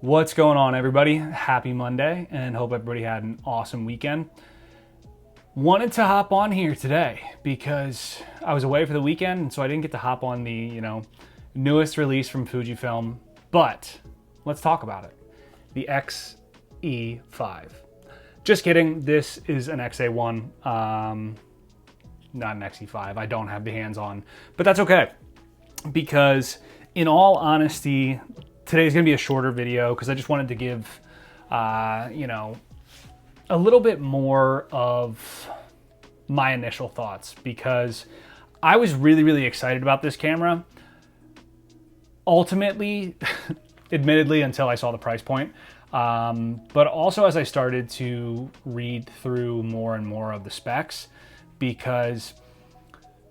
What's going on, everybody? Happy Monday, and hope everybody had an awesome weekend. Wanted to hop on here today because I was away for the weekend, and so I didn't get to hop on the, newest release from Fujifilm, but let's talk about it. The X-E5. Just kidding, this is an XA1, not an X-E5. I don't have the hands on, but that's okay, because in all honesty, today's gonna be a shorter video because I just wanted to give, a little bit more of my initial thoughts, because I was really excited about this camera. Ultimately, admittedly, until I saw the price point, but also as I started to read through more and more of the specs, because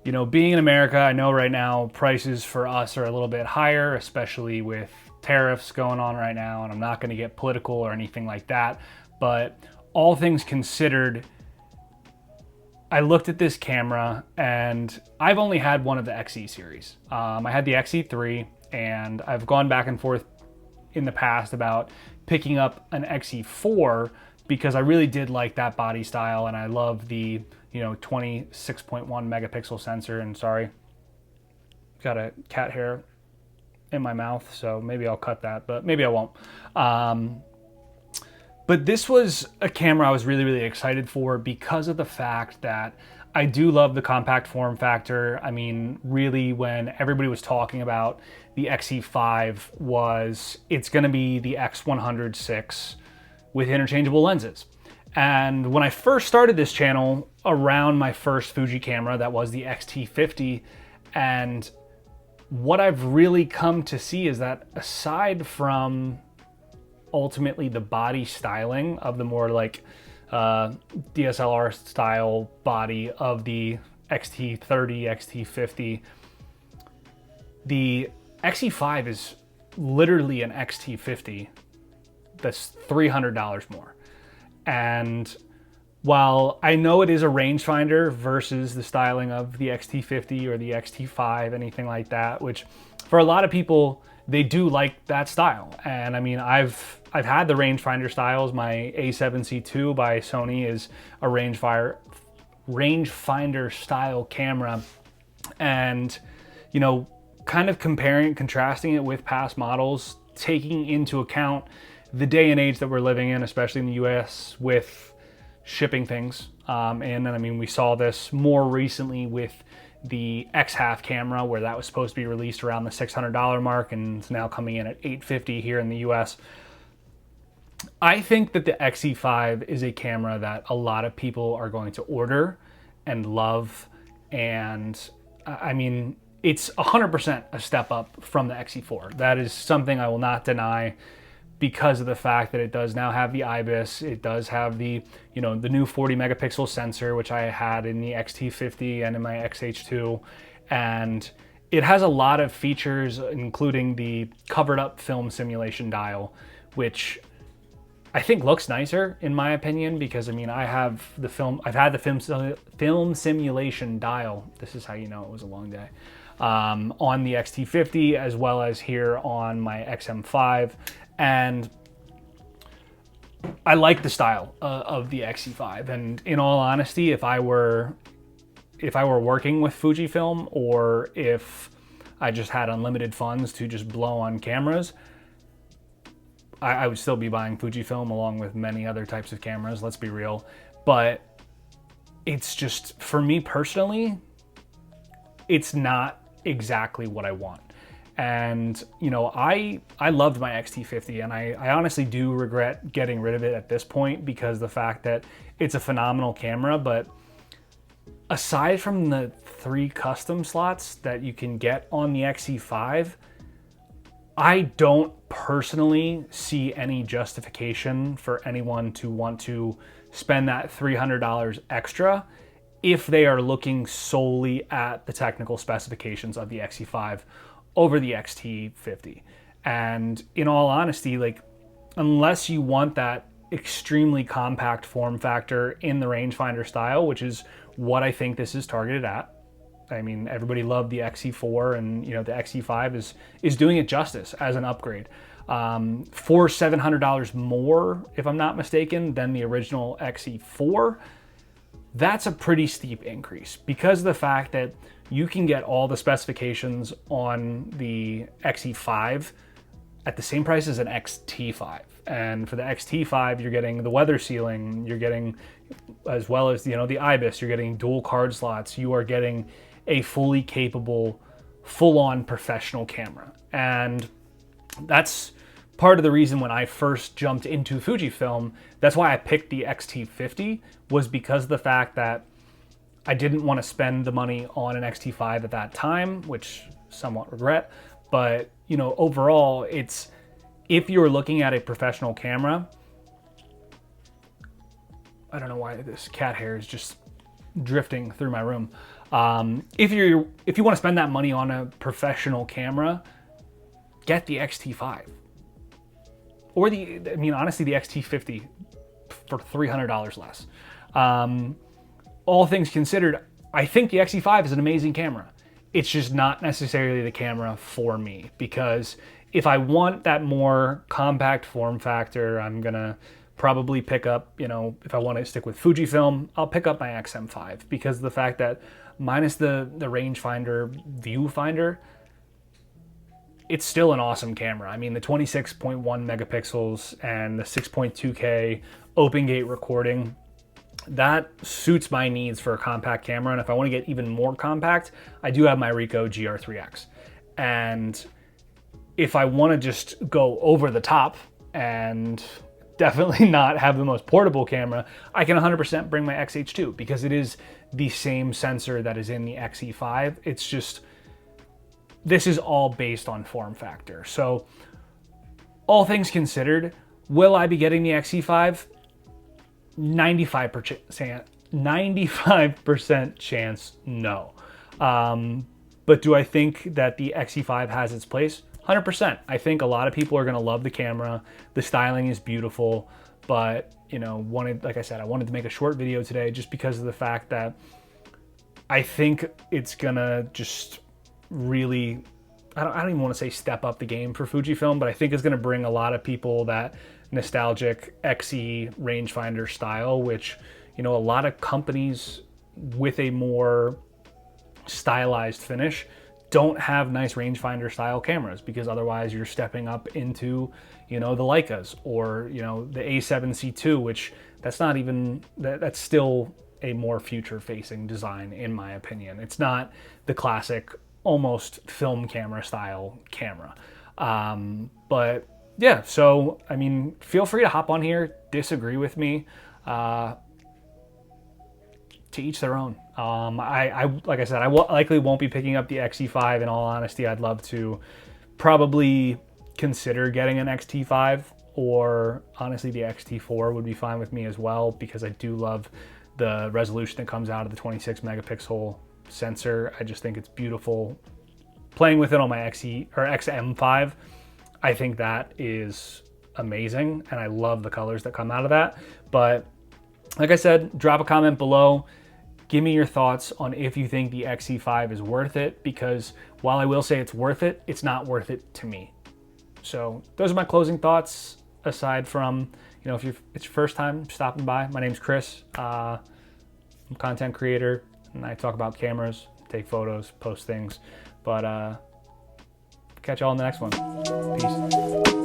being in America, I know right now prices for us are a little bit higher, especially with tariffs going on right now, and I'm not going to get political or anything like that, but all things considered, I looked at this camera, and I've only had one of the XE series. I had the XE3, and I've gone back and forth in the past about picking up an XE4 because I really did like that body style, and I love the 26.1 megapixel sensor. And sorry, got a cat hair in my mouth, so maybe I'll cut that, but maybe I won't. But this was a camera I was really excited for because of the fact that I do love the compact form factor. I mean, really, when everybody was talking about the XE5, it's gonna be the X100/6 with interchangeable lenses. And when I first started this channel, around my first Fuji camera, that was the X-T50, and what I've really come to see is that aside from ultimately the body styling of the more like DSLR style body of the X-T30, X-T50, the XE5 is literally an X-T50 that's $300 more. And while I know it is a rangefinder versus the styling of the X-T50 or the X-T5, anything like that, which for a lot of people, they do like that style. And I mean, I've had the rangefinder styles. My A7C II by Sony is a rangefinder style camera. And, kind of contrasting it with past models, taking into account the day and age that we're living in, especially in the US, with shipping things. And I mean, we saw this more recently with the X-Half camera, where that was supposed to be released around the $600 mark, and it's now coming in at $850 here in the US. I think that the XE5 is a camera that a lot of people are going to order and love. And I mean, it's 100% a step up from the XE4. That is something I will not deny, because of the fact that it does now have the IBIS, it does have the, the new 40 megapixel sensor, which I had in the X-T50 and in my XH2. And it has a lot of features, including the covered up film simulation dial, which I think looks nicer in my opinion, because I mean, I've had the film simulation dial. This is how you know it was a long day. On the X-T50, as well as here on my XM5. And I like the style of the XE5. And in all honesty, if I were working with Fujifilm, or if I just had unlimited funds to just blow on cameras, I would still be buying Fujifilm along with many other types of cameras, let's be real. But it's just, for me personally, it's not exactly what I want. And, I loved my X-T50, and I honestly do regret getting rid of it at this point, because the fact that it's a phenomenal camera. But aside from the 3 custom slots that you can get on the X-E5, I don't personally see any justification for anyone to want to spend that $300 extra if they are looking solely at the technical specifications of the X-E5 over the X-T50. And in all honesty, like, unless you want that extremely compact form factor in the rangefinder style, which is what I think this is targeted at, I mean, everybody loved the XE4, and you know, the XE5 is doing it justice as an upgrade. For $700 more, if I'm not mistaken, than the original XE4, that's a pretty steep increase because of the fact that you can get all the specifications on the XE5 at the same price as an XT5. And for the XT5, you're getting the weather sealing, you're getting, as well as, you know, the IBIS, you're getting dual card slots, you are getting a fully capable, full-on professional camera. And that's part of the reason when I first jumped into Fujifilm, that's why I picked the X-T50, was because of the fact that I didn't want to spend the money on an XT5 at that time, which somewhat regret. But, you know, overall, it's, if you're looking at a professional camera, I don't know why this cat hair is just drifting through my room. If you want to spend that money on a professional camera, get the X-T5. Or honestly, the X-T50 for $300 less. All things considered, I think the XE5 is an amazing camera. It's just not necessarily the camera for me, because if I want that more compact form factor, I'm gonna probably pick up, you know, if I want to stick with Fujifilm, I'll pick up my XM5, because of the fact that minus the rangefinder viewfinder, it's still an awesome camera. I mean, the 26.1 megapixels and the 6.2K open gate recording, that suits my needs for a compact camera. And if I want to get even more compact, I do have my Ricoh GR3X. And if I want to just go over the top and definitely not have the most portable camera, I can 100% bring my XH2, because it is the same sensor that is in the XE5. It's just, this is all based on form factor. So all things considered, will I be getting the XE5? 95% chance no. But do I think that the XE5 has its place? 100%. I think a lot of people are going to love the camera. The styling is beautiful, but you know, like I said, I wanted to make a short video today just because of the fact that I think it's gonna just really, I don't even want to say step up the game for Fujifilm, but I think it's going to bring a lot of people that nostalgic XE rangefinder style, which, you know, a lot of companies with a more stylized finish don't have nice rangefinder style cameras, because otherwise you're stepping up into, you know, the Leicas, or, you know, the A7C2, which that's not even, that's still a more future facing design in my opinion. It's not the classic almost film camera style camera. But yeah, so I mean, feel free to hop on here, disagree with me, to each their own. Like I said, I likely won't be picking up the XE5. In all honesty, I'd love to probably consider getting an XT5, or honestly the XT4 would be fine with me as well, because I do love the resolution that comes out of the 26 megapixel sensor. I just think it's beautiful. Playing with it on my XM5, I think that is amazing, and I love the colors that come out of that. But like I said, drop a comment below. Give me your thoughts on if you think the XE5 is worth it, because while I will say it's worth it, it's not worth it to me. So those are my closing thoughts, aside from, you know, if it's your first time stopping by. My name's Chris. I'm a content creator, and I talk about cameras, take photos, post things. But catch y'all in the next one. Peace.